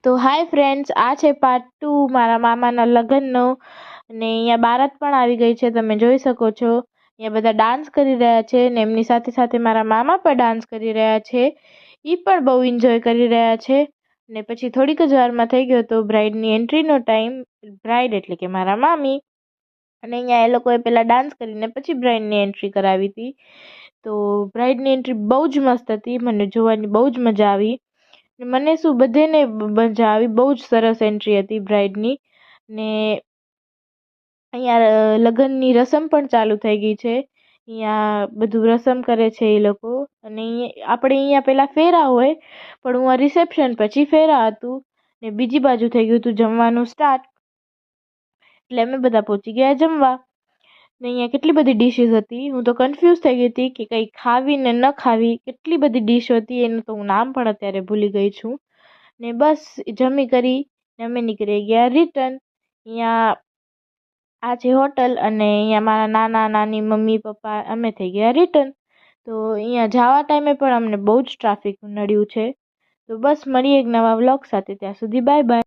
તો hi friends, આ છે પાર્ટ 2 મારા મામાના લગ્નનો. અને અહીંયા બારાત પણ આવી ગઈ છે, તમે જોઈ શકો છો. અહીંયા બધા ડાન્સ કરી રહ્યા છે ને એમની સાથે સાથે મારા મામા પણ ડાન્સ કરી રહ્યા છે. એ પણ બહુ એન્જોય કરી રહ્યા છે. ને પછી થોડીક જ વારમાં થઈ ગયો તો બ્રાઇડની એન્ટ્રીનો ટાઈમ. બ્રાઇડ એટલે કે મારા મામી. અને અહીંયા એ લોકોએ પહેલાં ડાન્સ કરીને પછી બ્રાઇડની એન્ટ્રી કરાવી હતી. તો બ્રાઇડની એન્ટ્રી બહુ જ મસ્ત હતી, મને જોવાની બહુ જ મજા આવી. મને શું બધેને મજા આવી, બહુ જ સરસ એન્ટ્રી હતી બ્રાઇડની. ને અહીંયા લગ્નની રસમ પણ ચાલુ થઈ ગઈ છે. અહીંયા બધું રસમ કરે છે એ લોકો. અને આપણે અહીંયા પહેલાં ફેરા હોય, પણ હું આ રિસેપ્શન પછી ફેરા હતું. ને બીજી બાજુ થઈ ગયું હતું જમવાનું સ્ટાર્ટ. એટલે અમે બધા પહોંચી ગયા જમવા. ને અહીંયા કેટલી બધી ડીશીસ હતી, હું તો કન્ફ્યુઝ થઈ ગઈ હતી કે કંઈ ખાવી ને ન ખાવી. કેટલી બધી ડીશ હતી, એનું તો હું નામ પણ અત્યારે ભૂલી ગઈ છું. ને બસ જમી કરી ને અમે નીકળી ગયા રિટર્ન. અહીંયા આ છે હોટલ અને અહીંયા મારા નાના નાની મમ્મી પપ્પા અમે થઈ ગયા રિટર્ન. તો અહીંયા જવા ટાઈમે પણ અમને બહુ જ ટ્રાફિક નડ્યું છે. તો બસ મળીએ એક નવા વ્લોગ સાથે, ત્યાં સુધી બાય બાય.